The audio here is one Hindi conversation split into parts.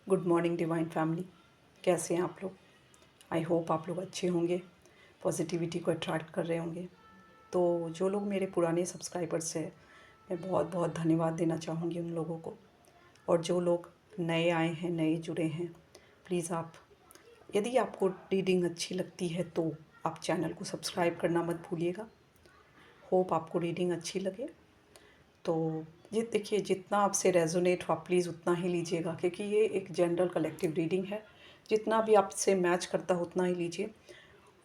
Good morning divine family. कैसे हैं आप लोग? आई होप आप लोग अच्छे होंगे, पॉजिटिविटी को अट्रैक्ट कर रहे होंगे। तो जो लोग मेरे पुराने सब्सक्राइबर्स हैं, मैं बहुत बहुत धन्यवाद देना चाहूँगी उन लोगों को। और जो लोग नए आए हैं, नए जुड़े हैं, प्लीज़ आप, यदि आपको रीडिंग अच्छी लगती है तो आप चैनल को सब्सक्राइब करना मत भूलिएगा। होप आपको रीडिंग अच्छी लगे। तो ये देखिए, जितना आपसे रेजोनेट हो आप प्लीज़ उतना ही लीजिएगा, क्योंकि ये एक जनरल कलेक्टिव रीडिंग है। जितना भी आपसे मैच करता हो उतना ही लीजिए।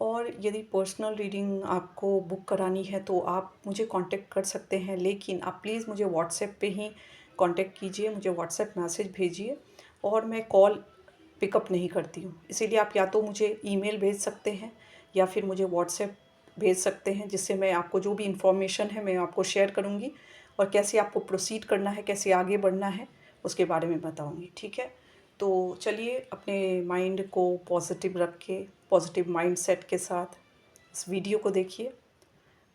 और यदि पर्सनल रीडिंग आपको बुक करानी है तो आप मुझे कांटेक्ट कर सकते हैं, लेकिन आप प्लीज़ मुझे व्हाट्सएप पे ही कांटेक्ट कीजिए, मुझे व्हाट्सएप मैसेज भेजिए। और मैं कॉल पिकअप नहीं करती हूँ, इसीलिए आप या तो मुझे ईमेल भेज सकते हैं या फिर मुझे व्हाट्सएप भेज सकते हैं, जिससे मैं आपको जो भी इंफॉर्मेशन है मैं आपको शेयर करूँगी और कैसे आपको प्रोसीड करना है, कैसे आगे बढ़ना है, उसके बारे में बताऊँगी। ठीक है? तो चलिए, अपने माइंड को पॉजिटिव रख के, पॉजिटिव माइंड सेट के साथ इस वीडियो को देखिए।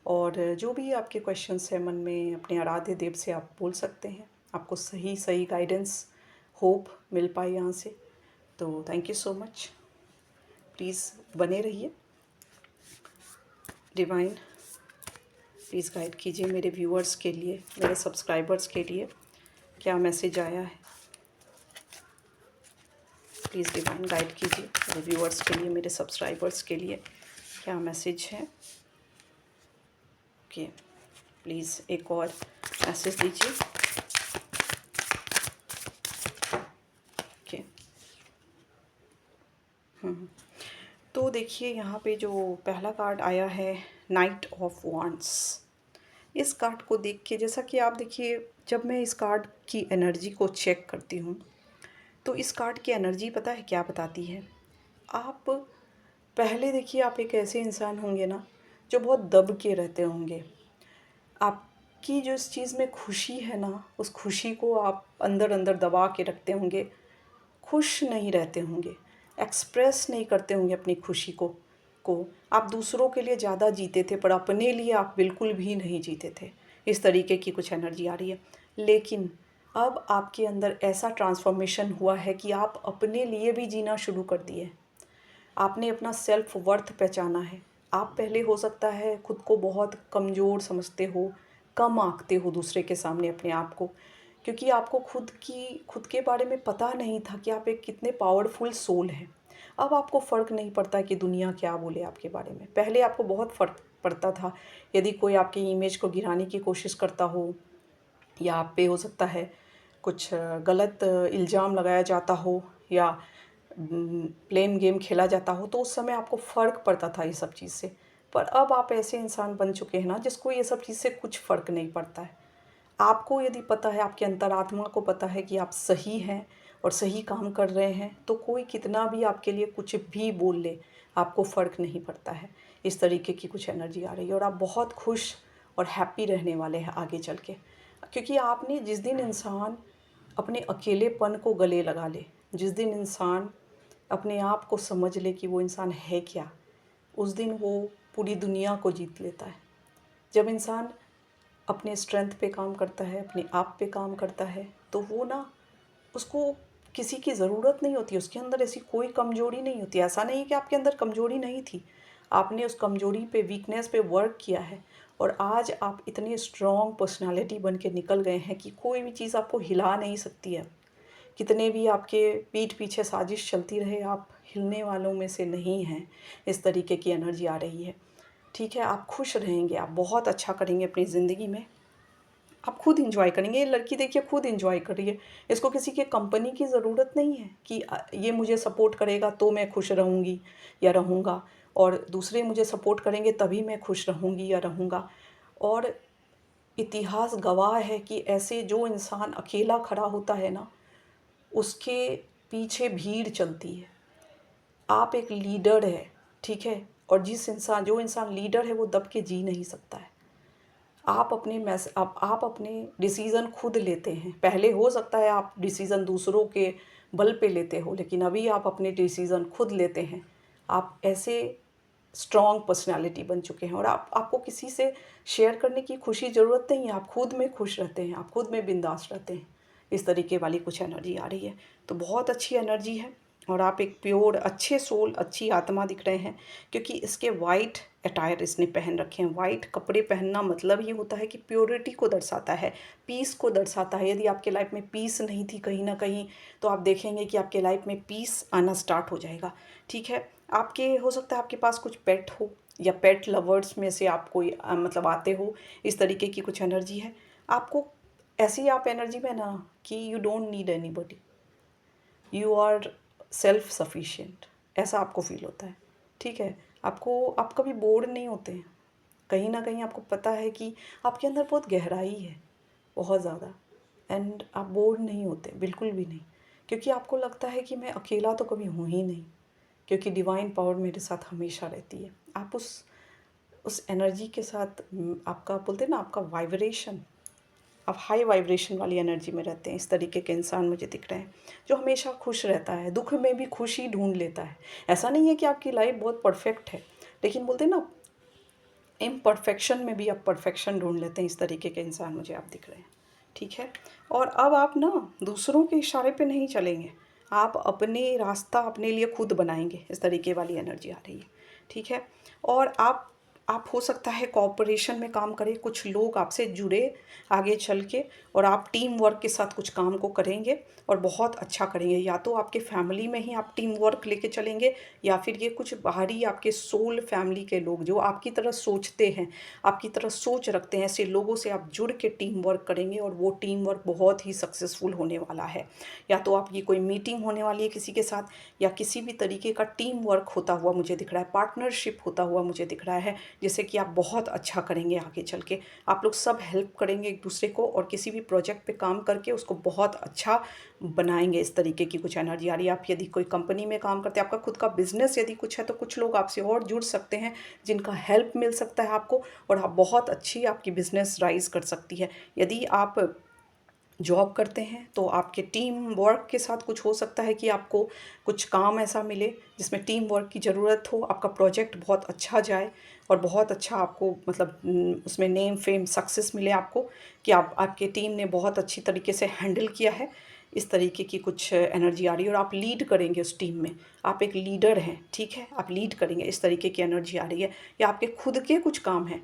और जो भी आपके क्वेश्चंस हैं मन में, अपने आराध्य देव से आप बोल सकते हैं। आपको सही सही गाइडेंस होप मिल पाए यहाँ से। तो thank you so much. Please बने रहिए। डिवाइन प्लीज़ गाइड कीजिए मेरे व्यूअर्स के लिए, मेरे सब्सक्राइबर्स के लिए क्या मैसेज आया है। प्लीज़ डिवाइन गाइड कीजिए मेरे व्यूअर्स के लिए, मेरे सब्सक्राइबर्स के लिए क्या मैसेज है। ओके, प्लीज़ एक और मैसेज दीजिए। ओके। तो देखिए, यहाँ पे जो पहला कार्ड आया है, नाइट ऑफ वांड्स। इस कार्ड को देख के, जैसा कि आप देखिए, जब मैं इस कार्ड की एनर्जी को चेक करती हूँ तो इस कार्ड की एनर्जी पता है क्या बताती है? आप पहले देखिए, आप एक ऐसे इंसान होंगे ना जो बहुत दब के रहते होंगे। आपकी जो इस चीज़ में खुशी है ना, उस खुशी को आप अंदर अंदर दबा के रखते होंगे। खुश नहीं रहते होंगे, एक्सप्रेस नहीं करते होंगे अपनी खुशी को आप दूसरों के लिए ज़्यादा जीते थे, पर अपने लिए आप बिल्कुल भी नहीं जीते थे। इस तरीके की कुछ एनर्जी आ रही है। लेकिन अब आपके अंदर ऐसा ट्रांसफॉर्मेशन हुआ है कि आप अपने लिए भी जीना शुरू कर दिए। आपने अपना सेल्फ वर्थ पहचाना है। आप पहले हो सकता है खुद को बहुत कमज़ोर समझते हो, कम आंकते हो दूसरे के सामने अपने आप को, क्योंकि आपको खुद के बारे में पता नहीं था कि आप एक कितने पावरफुल सोल हैं। अब आपको फ़र्क नहीं पड़ता कि दुनिया क्या बोले आपके बारे में। पहले आपको बहुत फ़र्क पड़ता था, यदि कोई आपकी इमेज को गिराने की कोशिश करता हो या आप पे हो सकता है कुछ गलत इल्ज़ाम लगाया जाता हो या ब्लेम गेम खेला जाता हो, तो उस समय आपको फ़र्क पड़ता था ये सब चीज़ से। पर अब आप ऐसे इंसान बन चुके हैं ना जिसको ये सब चीज़ से कुछ फ़र्क नहीं पड़ता है। आपको यदि पता है, आपकी अंतरात्मा को पता है कि आप सही हैं और सही काम कर रहे हैं, तो कोई कितना भी आपके लिए कुछ भी बोल ले, आपको फ़र्क नहीं पड़ता है। इस तरीके की कुछ एनर्जी आ रही है और आप बहुत खुश और हैप्पी रहने वाले हैं आगे चल के। क्योंकि आपने जिस दिन इंसान अपने अकेलेपन को गले लगा ले, जिस दिन इंसान अपने आप को समझ ले कि वो इंसान है क्या, उस दिन वो पूरी दुनिया को जीत लेता है। जब इंसान अपने स्ट्रेंथ पे काम करता है, अपने आप पे काम करता है, तो वो ना, उसको किसी की ज़रूरत नहीं होती, उसके अंदर ऐसी कोई कमज़ोरी नहीं होती। ऐसा नहीं है कि आपके अंदर कमज़ोरी नहीं थी, आपने उस कमज़ोरी पे, वीकनेस पे वर्क किया है और आज आप इतनी स्ट्रॉन्ग पर्सनालिटी बन के निकल गए हैं कि कोई भी चीज़ आपको हिला नहीं सकती है। कितने भी आपके पीठ पीछे साजिश चलती रहे, आप हिलने वालों में से नहीं हैं। इस तरीके की एनर्जी आ रही है। ठीक है, आप खुश रहेंगे, आप बहुत अच्छा करेंगे अपनी ज़िंदगी में, आप खुद एंजॉय करेंगे। ये लड़की देखिए खुद एंजॉय कर रही है, इसको किसी के कंपनी की ज़रूरत नहीं है कि ये मुझे सपोर्ट करेगा तो मैं खुश रहूँगी या रहूँगा, और दूसरे मुझे सपोर्ट करेंगे तभी मैं खुश रहूँगी या रहूँगा। और इतिहास गवाह है कि ऐसे जो इंसान अकेला खड़ा होता है ना, उसके पीछे भीड़ चलती है। आप एक लीडर है, ठीक है? और जो इंसान लीडर है वो दब के जी नहीं सकता है। आप अपने डिसीज़न खुद लेते हैं। पहले हो सकता है आप डिसीज़न दूसरों के बल पे लेते हो, लेकिन अभी आप अपने डिसीज़न खुद लेते हैं। आप ऐसे स्ट्रॉन्ग पर्सनैलिटी बन चुके हैं और आपको किसी से शेयर करने की खुशी ज़रूरत नहीं है। आप खुद में खुश रहते हैं, आप खुद में बिंदास रहते हैं। इस तरीके वाली कुछ एनर्जी आ रही है। तो बहुत अच्छी एनर्जी है और आप एक प्योर अच्छे सोल, अच्छी आत्मा दिख रहे हैं, क्योंकि इसके वाइट अटायर इसने पहन रखे हैं। वाइट कपड़े पहनना मतलब ये होता है कि प्योरिटी को दर्शाता है, पीस को दर्शाता है। यदि आपके लाइफ में पीस नहीं थी कहीं ना कहीं, तो आप देखेंगे कि आपके लाइफ में पीस आना स्टार्ट हो जाएगा। ठीक है, आपके हो सकता है आपके पास कुछ पेट हो, या पेट लवर्स में से आप कोई मतलब आते हो, इस तरीके की कुछ एनर्जी है आपको। ऐसी आप एनर्जी में ना कि you don't need anybody, you are self sufficient, ऐसा आपको फील होता है। ठीक है, आप कभी बोर नहीं होते हैं। कहीं ना कहीं आपको पता है कि आपके अंदर बहुत गहराई है, बहुत ज़्यादा, एंड आप बोर नहीं होते बिल्कुल भी नहीं, क्योंकि आपको लगता है कि मैं अकेला तो कभी हूँ ही नहीं, क्योंकि डिवाइन पावर मेरे साथ हमेशा रहती है। आप उस एनर्जी के साथ आपका बोलते हैं ना, आपका वाइब्रेशन, आप हाई वाइब्रेशन वाली एनर्जी में रहते हैं। इस तरीके के इंसान मुझे दिख रहे हैं जो हमेशा खुश रहता है, दुख में भी खुशी ढूंढ लेता है। ऐसा नहीं है कि आपकी लाइफ बहुत परफेक्ट है, लेकिन बोलते हैं ना, इम्परफेक्शन में भी आप परफेक्शन ढूंढ लेते हैं। इस तरीके के इंसान मुझे आप दिख रहे हैं। ठीक है, और अब आप ना दूसरों के इशारे पे नहीं चलेंगे, आप अपने रास्ता अपने लिए खुद बनाएंगे। इस तरीके वाली एनर्जी आ रही है। ठीक है, और आप हो सकता है कॉपरेशन में काम करें, कुछ लोग आपसे जुड़े आगे चल के, और आप टीम वर्क के साथ कुछ काम को करेंगे और बहुत अच्छा करेंगे। या तो आपके फैमिली में ही आप टीम वर्क लेके चलेंगे, या फिर ये कुछ बाहरी आपके सोल फैमिली के लोग जो आपकी तरह सोचते हैं, आपकी तरह सोच रखते हैं, ऐसे लोगों से आप जुड़ के टीम वर्क करेंगे और वो टीम वर्क बहुत ही सक्सेसफुल होने वाला है। या तो आपकी कोई मीटिंग होने वाली है किसी के साथ, या किसी भी तरीके का टीम वर्क होता हुआ मुझे दिख रहा है, पार्टनरशिप होता हुआ मुझे दिख रहा है, जिससे कि आप बहुत अच्छा करेंगे आगे चल के। आप लोग सब हेल्प करेंगे एक दूसरे को, और किसी भी प्रोजेक्ट पे काम करके उसको बहुत अच्छा बनाएंगे। इस तरीके की कुछ एनर्जी आ रही है। आप यदि कोई कंपनी में काम करते हैं, आपका खुद का बिजनेस यदि कुछ है, तो कुछ लोग आपसे और जुड़ सकते हैं जिनका हेल्प मिल सकता है आपको, और आप बहुत अच्छी आपकी बिजनेस राइज कर सकती है। यदि आप जॉब करते हैं तो आपके टीम वर्क के साथ कुछ हो सकता है कि आपको कुछ काम ऐसा मिले जिसमें टीम वर्क की ज़रूरत हो, आपका प्रोजेक्ट बहुत अच्छा जाए और बहुत अच्छा आपको मतलब उसमें नेम फेम सक्सेस मिले आपको, कि आपके टीम ने बहुत अच्छी तरीके से हैंडल किया है। इस तरीके की कुछ एनर्जी आ रही है, और आप लीड करेंगे उस टीम में, आप एक लीडर हैं। ठीक है, आप लीड करेंगे, इस तरीके की एनर्जी आ रही है। या आपके खुद के कुछ काम हैं,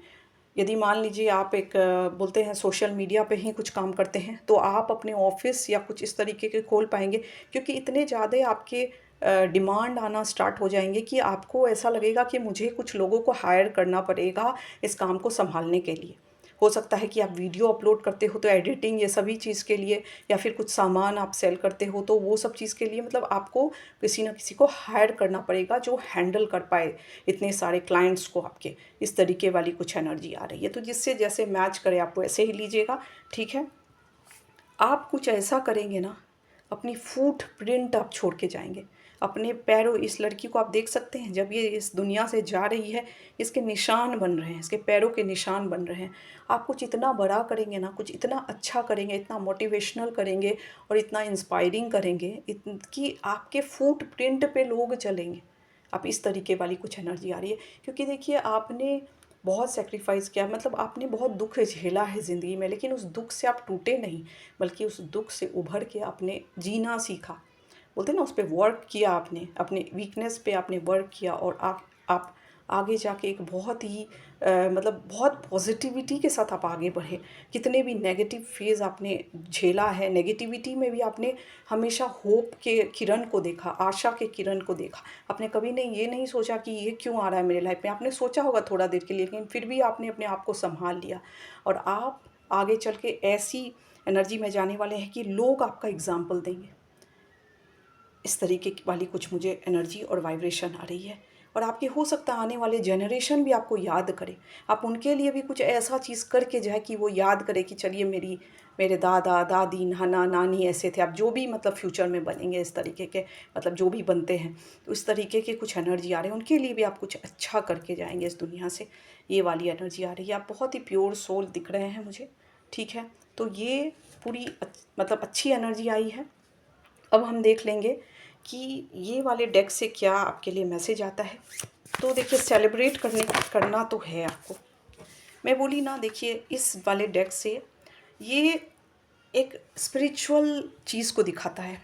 यदि मान लीजिए आप एक बोलते हैं सोशल मीडिया पे ही कुछ काम करते हैं, तो आप अपने ऑफिस या कुछ इस तरीके के खोल पाएंगे, क्योंकि इतने ज़्यादा आपके डिमांड आना स्टार्ट हो जाएंगे कि आपको ऐसा लगेगा कि मुझे कुछ लोगों को हायर करना पड़ेगा इस काम को संभालने के लिए। हो सकता है कि आप वीडियो अपलोड करते हो तो एडिटिंग ये सभी चीज़ के लिए, या फिर कुछ सामान आप सेल करते हो तो वो सब चीज़ के लिए, मतलब आपको किसी ना किसी को हायर करना पड़ेगा जो हैंडल कर पाए इतने सारे क्लाइंट्स को आपके। इस तरीके वाली कुछ एनर्जी आ रही है, तो जिससे जैसे मैच करे आप वैसे ही लीजिएगा। ठीक है, आप कुछ ऐसा करेंगे ना, अपनी फुट प्रिंट आप छोड़ के जाएंगे अपने पैरों। इस लड़की को आप देख सकते हैं, जब ये इस दुनिया से जा रही है, इसके निशान बन रहे हैं, इसके पैरों के निशान बन रहे हैं। आप कुछ इतना बड़ा करेंगे ना, कुछ इतना अच्छा करेंगे, इतना मोटिवेशनल करेंगे और इतना इंस्पायरिंग करेंगे कि आपके फुट प्रिंट पे लोग चलेंगे। आप इस तरीके वाली कुछ एनर्जी आ रही है, क्योंकि देखिए आपने बहुत सेक्रीफाइस किया, मतलब आपने बहुत दुख झेला है ज़िंदगी में, लेकिन उस दुख से आप टूटे नहीं, बल्कि उस दुख से उभर के आपने जीना सीखा। बोलते हैं ना, उस पर वर्क किया आपने, अपने वीकनेस पे आपने वर्क किया, और आप आगे जाके एक बहुत ही मतलब बहुत पॉजिटिविटी के साथ आप आगे बढ़े। कितने भी नेगेटिव फेज़ आपने झेला है, नेगेटिविटी में भी आपने हमेशा होप के किरण को देखा, आशा के किरण को देखा। आपने कभी नहीं ये नहीं सोचा कि ये क्यों आ रहा है मेरे लाइफ में। आपने सोचा होगा थोड़ा देर के लिए, लेकिन फिर भी आपने अपने आप को संभाल लिया, और आप आगे चल के ऐसी एनर्जी में जाने वाले हैं कि लोग आपका एग्जाम्पल देंगे। इस तरीके की वाली कुछ मुझे एनर्जी और वाइब्रेशन आ रही है। और आपके हो सकता है आने वाले जनरेशन भी आपको याद करे, आप उनके लिए भी कुछ ऐसा चीज़ करके जाए कि वो याद करे कि चलिए मेरे दादा दादी नाना नानी ऐसे थे। आप जो भी मतलब फ्यूचर में बनेंगे इस तरीके के, मतलब जो भी बनते हैं, तो इस तरीके के कुछ एनर्जी आ रहे हैं, उनके लिए भी आप कुछ अच्छा करके जाएंगे इस दुनिया से। ये वाली एनर्जी आ रही है। आप बहुत ही प्योर सोल दिख रहे हैं मुझे। ठीक है, तो ये पूरी मतलब अच्छी एनर्जी आई है। अब हम देख लेंगे कि ये वाले डेक से क्या आपके लिए मैसेज आता है। तो देखिए, सेलिब्रेट करना तो है आपको, मैं बोली ना। देखिए, इस वाले डेक से ये एक स्पिरिचुअल चीज़ को दिखाता है।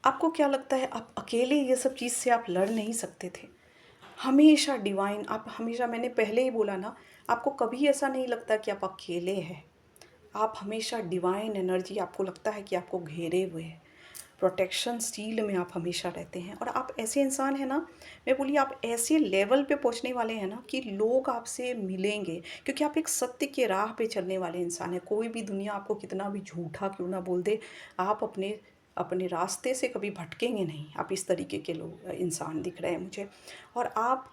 आपको क्या लगता है आप अकेले ये सब चीज़ से आप लड़ नहीं सकते थे? हमेशा डिवाइन, आप हमेशा, मैंने पहले ही बोला ना, आपको कभी ऐसा नहीं लगता कि आप अकेले हैं। आप हमेशा डिवाइन एनर्जी, आपको लगता है कि आपको घेरे हुए है, प्रोटेक्शन स्टील में आप हमेशा रहते हैं। और आप ऐसे इंसान हैं ना, मैं बोली आप ऐसे लेवल पे पहुंचने वाले हैं ना कि लोग आपसे मिलेंगे, क्योंकि आप एक सत्य के राह पे चलने वाले इंसान हैं। कोई भी दुनिया आपको कितना भी झूठा क्यों ना बोल दे, आप अपने अपने रास्ते से कभी भटकेंगे नहीं। आप इस तरीके के लोग इंसान दिख रहे हैं मुझे। और आप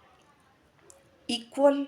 इक्वल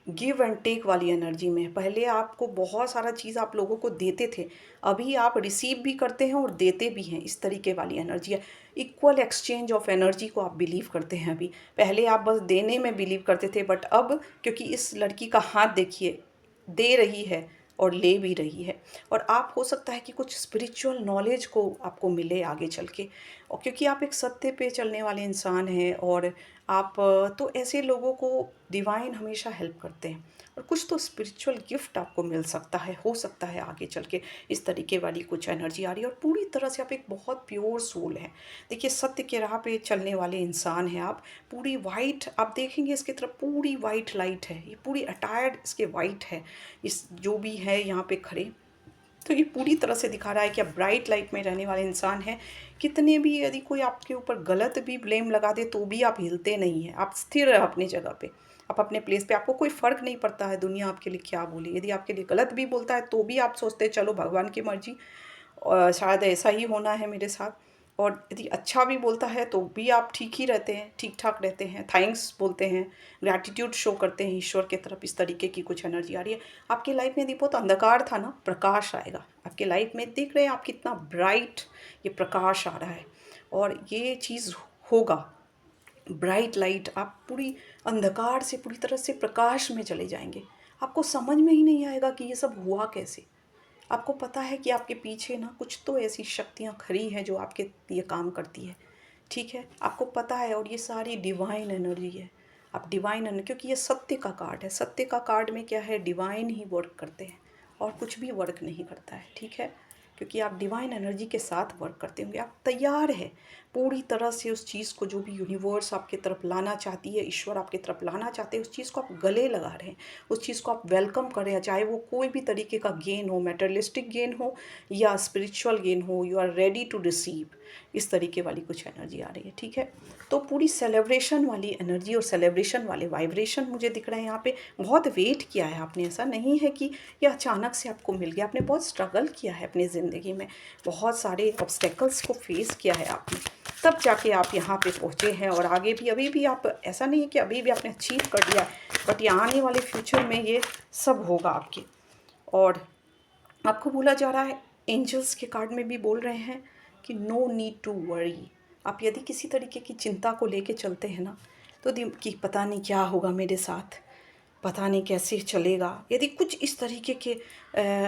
गिव एंड टेक वाली एनर्जी में हैं। पहले आपको बहुत सारा चीज़ आप लोगों को देते थे, अभी आप रिसीव भी करते हैं और देते भी हैं। इस तरीके वाली एनर्जी है। इक्वल एक्सचेंज ऑफ एनर्जी को आप बिलीव करते हैं अभी। पहले आप बस देने में बिलीव करते थे, बट अब क्योंकि इस लड़की का हाथ देखिए, दे रही है और ले भी रही है। और आप, हो सकता है कि कुछ स्पिरिचुअल नॉलेज को आपको मिले आगे चल के, और क्योंकि आप एक सत्य पे चलने वाले इंसान हैं। और आप तो ऐसे लोगों को डिवाइन हमेशा हेल्प करते हैं, और कुछ तो स्पिरिचुअल गिफ्ट आपको मिल सकता है, हो सकता है आगे चल के। इस तरीके वाली कुछ एनर्जी आ रही है, और पूरी तरह से आप एक बहुत प्योर सोल हैं। देखिए, सत्य के राह पे चलने वाले इंसान हैं आप। पूरी वाइट, आप देखेंगे इसकी तरफ पूरी वाइट लाइट है, ये पूरी अटायर्ड इसके वाइट है। इस जो भी है यहाँ पे खड़े, तो ये पूरी तरह से दिखा रहा है कि आप ब्राइट लाइट में रहने वाले इंसान हैं। कितने भी यदि कोई आपके ऊपर गलत भी ब्लेम लगा दे तो भी आप हिलते नहीं हैं, आप स्थिर हैं अपनी जगह पे, आप अपने प्लेस पे। आपको कोई फ़र्क नहीं पड़ता है दुनिया आपके लिए क्या बोले। यदि आपके लिए गलत भी बोलता है तो भी आप सोचते हैं चलो भगवान की मर्ज़ी, और शायद ऐसा ही होना है मेरे साथ। और यदि अच्छा भी बोलता है तो भी आप ठीक ही रहते हैं, ठीक ठाक रहते हैं, थैंक्स बोलते हैं, ग्रैटिट्यूड शो करते हैं ईश्वर के तरफ। इस तरीके की कुछ एनर्जी आ रही है आपकी लाइफ में। यदि बहुत अंधकार था ना, प्रकाश आएगा आपके लाइफ में। देख रहे हैं आप कितना ब्राइट ये प्रकाश आ रहा है, और ये चीज़ होगा ब्राइट लाइट। आप पूरी अंधकार से पूरी तरह से प्रकाश में चले जाएंगे। आपको समझ में ही नहीं आएगा कि ये सब हुआ कैसे। आपको पता है कि आपके पीछे ना कुछ तो ऐसी शक्तियाँ खड़ी हैं जो आपके लिए काम करती है, ठीक है, आपको पता है। और ये सारी डिवाइन एनर्जी है। आप डिवाइन एनर्जी, क्योंकि ये सत्य का कार्ड है। सत्य का कार्ड में क्या है, डिवाइन ही वर्क करते हैं और कुछ भी वर्क नहीं करता है, ठीक है। क्योंकि आप डिवाइन एनर्जी के साथ वर्क करते होंगे, आप तैयार हैं पूरी तरह से उस चीज़ को, जो भी यूनिवर्स आपके तरफ लाना चाहती है, ईश्वर आपके तरफ लाना चाहते हैं, उस चीज़ को आप गले लगा रहे हैं, उस चीज़ को आप वेलकम कर रहे हैं। चाहे वो कोई भी तरीके का गेन हो, मेटेरियलिस्टिक गेन हो या स्पिरिचुअल गेन हो, you are ready to receive. इस तरीके वाली कुछ एनर्जी आ रही है, ठीक है। तो पूरी सेलिब्रेशन वाली एनर्जी और सेलिब्रेशन वाले वाइब्रेशन मुझे दिख रहे हैं यहाँ पे। बहुत वेट किया है आपने, ऐसा नहीं है कि ये अचानक से आपको मिल गया। आपने बहुत स्ट्रगल किया है अपनी ज़िंदगी में, बहुत सारे ऑब्स्टेकल्स को फेस किया है आपने, तब जाके आप यहाँ पे पहुँचे हैं। और आगे भी, अभी भी आप, ऐसा नहीं है कि अभी भी आपने अचीव कर दिया, बट ये आने वाले फ्यूचर में ये सब होगा आपके। और आपको बोला जा रहा है, एंजल्स के कार्ड में भी बोल रहे हैं कि नो नीड टू वरी। आप यदि किसी तरीके की चिंता को लेके चलते हैं ना, तो कि पता नहीं क्या होगा मेरे साथ, पता नहीं कैसे चलेगा, यदि कुछ इस तरीके के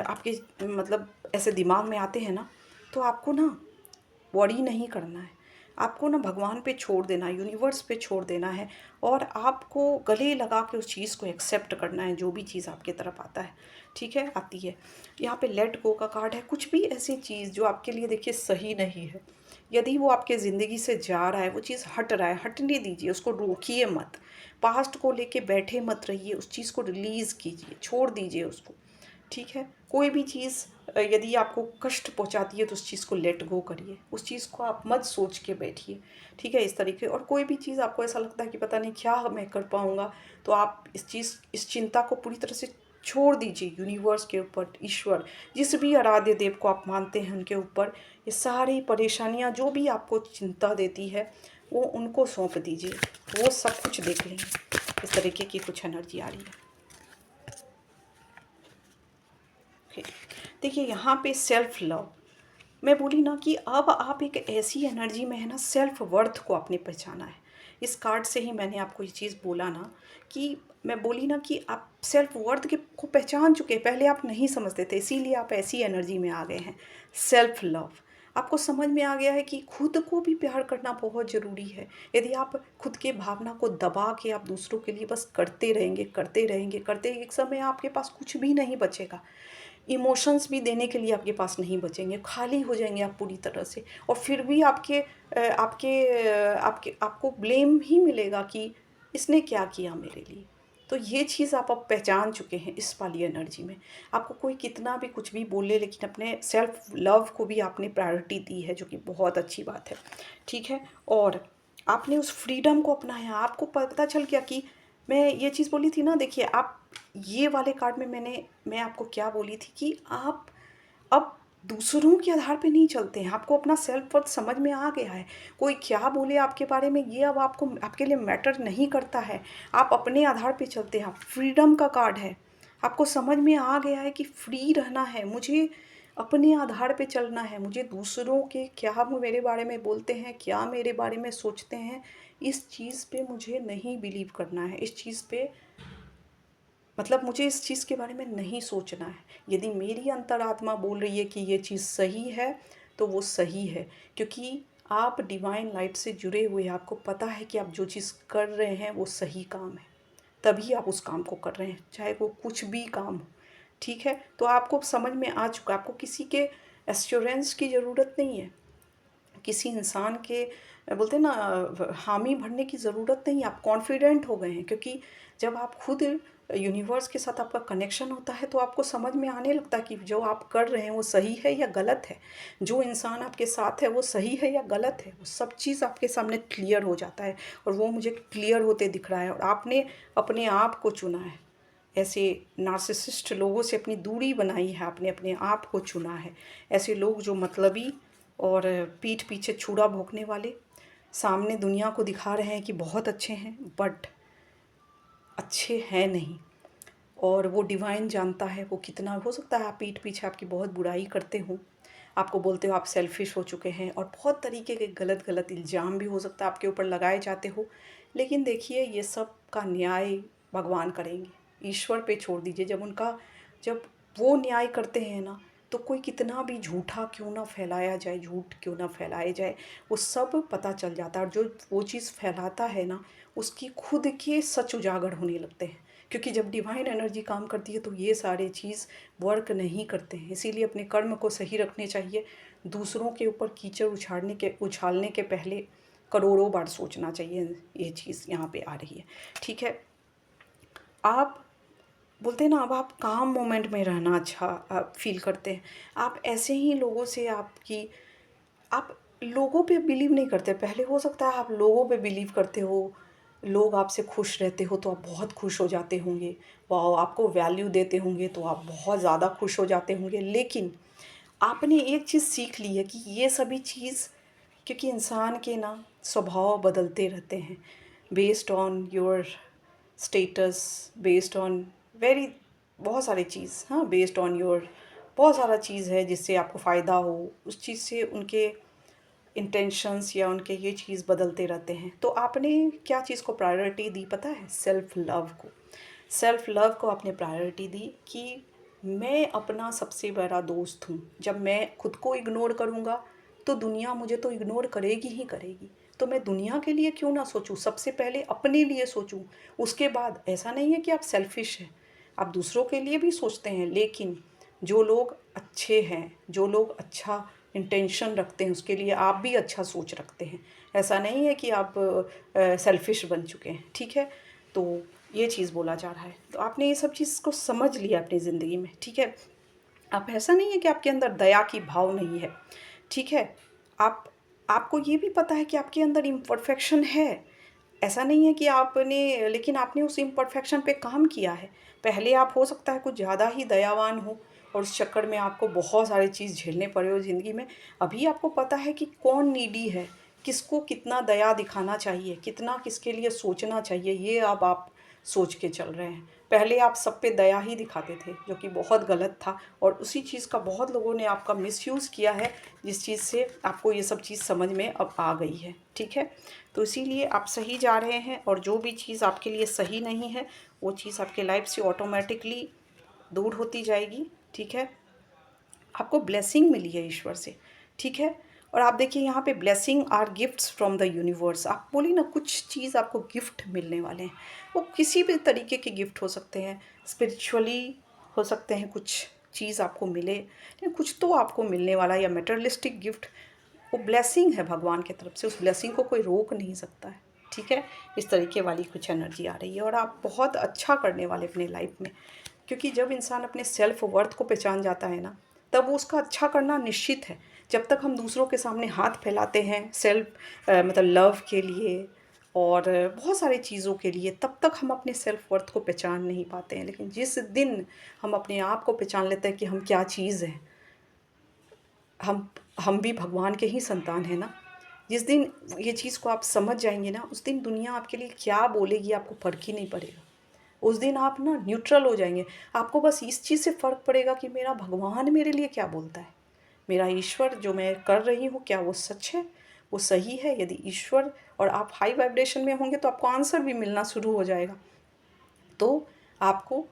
आपके मतलब ऐसे दिमाग में आते हैं ना, तो आपको ना वरी नहीं करना है। आपको ना भगवान पे छोड़ देना है, यूनिवर्स पे छोड़ देना है, और आपको गले लगा के उस चीज़ को एक्सेप्ट करना है, जो भी चीज़ आपके तरफ आता है, ठीक है, आती है। यहाँ पे लेट गो का कार्ड है। कुछ भी ऐसी चीज़ जो आपके लिए देखिए सही नहीं है, यदि वो आपके ज़िंदगी से जा रहा है, वो चीज़ हट रहा है, हटने दीजिए, उसको रोकिए मत। पास्ट को लेके बैठे मत रहिए, उस चीज़ को रिलीज़ कीजिए, छोड़ दीजिए उसको, ठीक है। कोई भी चीज़ यदि आपको कष्ट पहुंचाती है तो उस चीज़ को लेट गो करिए, उस चीज़ को आप मत सोच के बैठिए, ठीक है, इस तरीके। और कोई भी चीज़ आपको ऐसा लगता है कि पता नहीं क्या मैं कर पाऊँगा, तो आप इस चिंता को पूरी तरह से छोड़ दीजिए यूनिवर्स के ऊपर, ईश्वर, जिस भी आराध्य देव को आप मानते हैं उनके ऊपर। ये सारी परेशानियाँ जो भी आपको चिंता देती है, वो उनको सौंप दीजिए, वो सब कुछ देख लेंगे। इस तरीके की कुछ एनर्जी आ रही है। देखिए, यहाँ पे सेल्फ लव, मैं बोली ना कि अब आप एक ऐसी एनर्जी में है ना, सेल्फ वर्थ को आपने पहचाना है। इस कार्ड से ही मैंने आपको ये चीज़ बोला ना, कि मैं बोली ना कि आप सेल्फ वर्थ के को पहचान चुके हैं। पहले आप नहीं समझते थे, इसीलिए आप ऐसी एनर्जी में आ गए हैं। सेल्फ लव आपको समझ में आ गया है कि खुद को भी प्यार करना बहुत ज़रूरी है। यदि आप खुद के भावना को दबा के आप दूसरों के लिए बस करते रहेंगे, करते रहेंगे, करते, एक समय आपके पास कुछ भी नहीं बचेगा। इमोशंस भी देने के लिए आपके पास नहीं बचेंगे, खाली हो जाएंगे आप पूरी तरह से। और फिर भी आपको ब्लेम ही मिलेगा कि इसने क्या किया मेरे लिए। तो ये चीज़ आप अब पहचान चुके हैं इस वाली एनर्जी में। आपको कोई कितना भी कुछ भी बोले, लेकिन अपने सेल्फ लव को भी आपने प्रायोरिटी दी है, जो कि बहुत अच्छी बात है, ठीक है। और आपने उस फ्रीडम को अपनाया। आपको पता चल गया कि मैं ये चीज़ बोली थी ना, देखिए आप ये वाले कार्ड में मैं आपको क्या बोली थी कि आप अब दूसरों के आधार पे नहीं चलते हैं। आपको अपना सेल्फ वर्थ समझ में आ गया है। कोई क्या बोले आपके बारे में, ये अब आपके लिए मैटर नहीं करता है। आप अपने आधार पे चलते हैं। फ्रीडम का कार्ड है। आपको समझ में आ गया है कि फ्री रहना है, मुझे अपने आधार पे चलना है। मुझे दूसरों के क्या वो मेरे बारे में बोलते हैं, क्या मेरे बारे में सोचते हैं, इस चीज़ पे मुझे नहीं बिलीव करना है। इस चीज़ पे मतलब मुझे इस चीज़ के बारे में नहीं सोचना है। यदि मेरी अंतरात्मा बोल रही है कि ये चीज़ सही है, तो वो सही है, क्योंकि आप डिवाइन लाइट से जुड़े हुए हैं। आपको पता है कि आप जो चीज़ कर रहे हैं वो सही काम है, तभी आप उस काम को कर रहे हैं, चाहे वो कुछ भी काम हो, ठीक है। तो आपको समझ में आ चुका है। आपको किसी के एश्योरेंस की ज़रूरत नहीं है, किसी इंसान के बोलते हैं ना हामी भरने की ज़रूरत नहीं है। आप कॉन्फिडेंट हो गए हैं, क्योंकि जब आप खुद यूनिवर्स के साथ आपका कनेक्शन होता है, तो आपको समझ में आने लगता है कि जो आप कर रहे हैं वो सही है या गलत है, जो इंसान आपके साथ है वो सही है या गलत है। वो सब चीज़ आपके सामने क्लियर हो जाता है, और वो मुझे क्लियर होते दिख रहा है। और आपने अपने आप को चुना है। ऐसे नार्सिसिस्ट लोगों से अपनी दूरी बनाई है, आपने अपने आप को चुना है। ऐसे लोग जो मतलबी और पीठ पीछे छुरा भोंकने वाले, सामने दुनिया को दिखा रहे हैं कि बहुत अच्छे हैं, बट अच्छे हैं नहीं। और वो डिवाइन जानता है वो कितना, हो सकता है आप पीठ पीछे आपकी बहुत बुराई करते हो, आपको बोलते हो आप सेल्फिश हो चुके हैं, और बहुत तरीके के गलत गलत इल्ज़ाम भी हो सकता है आपके ऊपर लगाए जाते हो। लेकिन देखिए, ये सब का न्याय भगवान करेंगे। ईश्वर पे छोड़ दीजिए। जब वो न्याय करते हैं ना, तो कोई कितना भी झूठा क्यों ना फैलाया जाए, झूठ क्यों ना फैलाए जाए, वो सब पता चल जाता है। और जो वो चीज़ फैलाता है ना, उसकी खुद के सच उजागर होने लगते हैं। क्योंकि जब डिवाइन एनर्जी काम करती है, तो ये सारे चीज़ वर्क नहीं करते हैं। इसीलिए अपने कर्म को सही रखने चाहिए। दूसरों के ऊपर कीचड़ उछालने के पहले करोड़ों बार सोचना चाहिए। ये चीज़ यहाँ पे आ रही है, ठीक है। आप बोलते हैं ना, अब आप काम मोमेंट में रहना अच्छा आप फील करते हैं। आप ऐसे ही लोगों से आप लोगों पे बिलीव नहीं करते। पहले हो सकता है आप लोगों पे बिलीव करते हो, लोग आपसे खुश रहते हो तो आप बहुत खुश हो जाते होंगे, वाह, आपको वैल्यू देते होंगे तो आप बहुत ज़्यादा खुश हो जाते होंगे। लेकिन आपने एक चीज़ सीख ली है कि ये सभी चीज़, क्योंकि इंसान के ना स्वभाव बदलते रहते हैं, based on your status, based on very बहुत सारी चीज़, हाँ, बेस्ड ऑन योर बहुत सारा चीज़ है जिससे आपको फ़ायदा हो, उस चीज़ से उनके इंटेंशंस या उनके ये चीज़ बदलते रहते हैं। तो आपने क्या चीज़ को प्रायोरिटी दी पता है? सेल्फ़ लव को। सेल्फ़ लव को आपने प्रायोरिटी दी कि मैं अपना सबसे बड़ा दोस्त हूँ। जब मैं खुद को इग्नोर करूँगा, तो दुनिया मुझे तो इग्नोर करेगी ही करेगी। तो मैं दुनिया के लिए क्यों ना सोचूँ, सबसे पहले अपने लिए सोचूँ। उसके बाद ऐसा नहीं है कि आप सेल्फ़िश हैं, आप दूसरों के लिए भी सोचते हैं, लेकिन जो लोग अच्छे हैं, जो लोग अच्छा इंटेंशन रखते हैं, उसके लिए आप भी अच्छा सोच रखते हैं। ऐसा नहीं है कि आप सेल्फ़िश बन चुके हैं, ठीक है? तो ये चीज़ बोला जा रहा है। तो आपने ये सब चीज़ को समझ लिया अपनी ज़िंदगी में, ठीक है? आप, ऐसा नहीं है कि आपके अंदर दया की भाव नहीं है, ठीक है? आप आपको ये भी पता है कि आपके अंदर इम्परफेक्शन है। ऐसा नहीं है कि आपने, लेकिन आपने उस इम्परफेक्शन पे काम किया है। पहले आप हो सकता है कुछ ज़्यादा ही दयावान हो, और उस चक्कर में आपको बहुत सारी चीज़ झेलने पड़े हो ज़िंदगी में। अभी आपको पता है कि कौन नीडी है, किसको कितना दया दिखाना चाहिए, कितना किसके लिए सोचना चाहिए, ये अब आप सोच के चल रहे हैं। पहले आप सब पे दया ही दिखाते थे, जो कि बहुत गलत था, और उसी चीज़ का बहुत लोगों ने आपका मिसयूज़ किया है, जिस चीज़ से आपको ये सब चीज़ समझ में अब आ गई है, ठीक है। तो इसीलिए आप सही जा रहे हैं, और जो भी चीज़ आपके लिए सही नहीं है, वो चीज़ आपके लाइफ से ऑटोमेटिकली दूर होती जाएगी, ठीक है। आपको ब्लेसिंग मिली है ईश्वर से, ठीक है। और आप देखिए यहाँ पे blessing are gifts from the universe. आप बोली ना, कुछ चीज़ आपको गिफ्ट मिलने वाले हैं। वो किसी भी तरीके के गिफ्ट हो सकते हैं, स्पिरिचुअली हो सकते हैं, कुछ चीज़ आपको मिले, लेकिन कुछ तो आपको मिलने वाला है, या मटेरियलिस्टिक गिफ्ट वो ब्लेसिंग है भगवान की तरफ से, उस ब्लेसिंग को कोई रोक नहीं सकता है। ठीक है, इस तरीके वाली कुछ एनर्जी आ रही है और आप बहुत अच्छा करने वाले अपने लाइफ में, क्योंकि जब इंसान अपने सेल्फ वर्थ को पहचान जाता है ना, तब वो उसका अच्छा करना निश्चित है। जब तक हम दूसरों के सामने हाथ फैलाते हैं सेल्फ मतलब लव के लिए और बहुत सारी चीज़ों के लिए, तब तक हम अपने सेल्फ वर्थ को पहचान नहीं पाते हैं। लेकिन जिस दिन हम अपने आप को पहचान लेते हैं कि हम क्या चीज़ हैं, हम भी भगवान के ही संतान हैं ना, जिस दिन ये चीज़ को आप समझ जाएंगे ना, उस दिन दुनिया आपके लिए क्या बोलेगी आपको फ़र्क ही नहीं पड़ेगा। उस दिन आप ना न्यूट्रल हो जाएंगे। आपको बस इस चीज़ से फ़र्क पड़ेगा कि मेरा भगवान मेरे लिए क्या बोलता है, मेरा ईश्वर जो मैं कर रही हूँ क्या वो सच है, वो सही है। यदि ईश्वर और आप हाई वाइब्रेशन में होंगे तो आपको आंसर भी मिलना शुरू हो जाएगा। तो आपको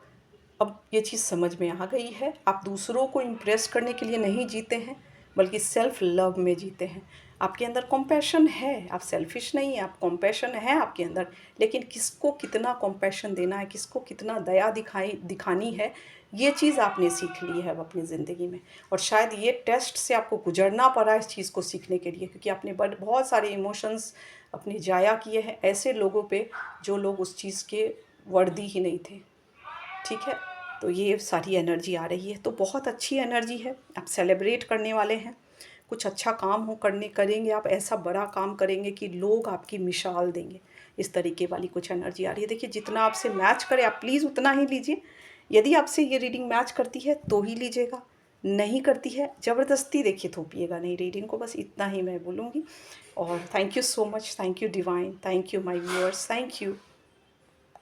अब ये चीज़ समझ में आ गई है, आप दूसरों को इम्प्रेस करने के लिए नहीं जीते हैं, बल्कि सेल्फ लव में जीते हैं। आपके अंदर कॉम्पैशन है, आप सेल्फिश नहीं हैं, आप कॉम्पैशन है आपके अंदर। लेकिन किसको कितना कॉम्पैशन देना है, किसको कितना दया दिखानी है, ये चीज़ आपने सीख ली है अब अपनी ज़िंदगी में। और शायद ये टेस्ट से आपको गुजरना पड़ा इस चीज़ को सीखने के लिए, क्योंकि आपने बहुत सारे इमोशंस अपने ज़ाया किए हैं ऐसे लोगों पे जो लोग उस चीज़ के वर्दी ही नहीं थे। ठीक है, तो ये सारी एनर्जी आ रही है, तो बहुत अच्छी एनर्जी है। आप सेलिब्रेट करने वाले हैं, कुछ अच्छा काम हो करेंगे आप, ऐसा बड़ा काम करेंगे कि लोग आपकी मिसाल देंगे। इस तरीके वाली कुछ एनर्जी आ रही है। देखिए, जितना आपसे मैच करे आप प्लीज़ उतना ही लीजिए। यदि आपसे ये रीडिंग मैच करती है तो ही लीजिएगा, नहीं करती है ज़बरदस्ती देखिए थोपिएगा नहीं रीडिंग को। बस इतना ही मैं बोलूँगी। और thank you so much, thank you divine, thank you my viewers, thank you.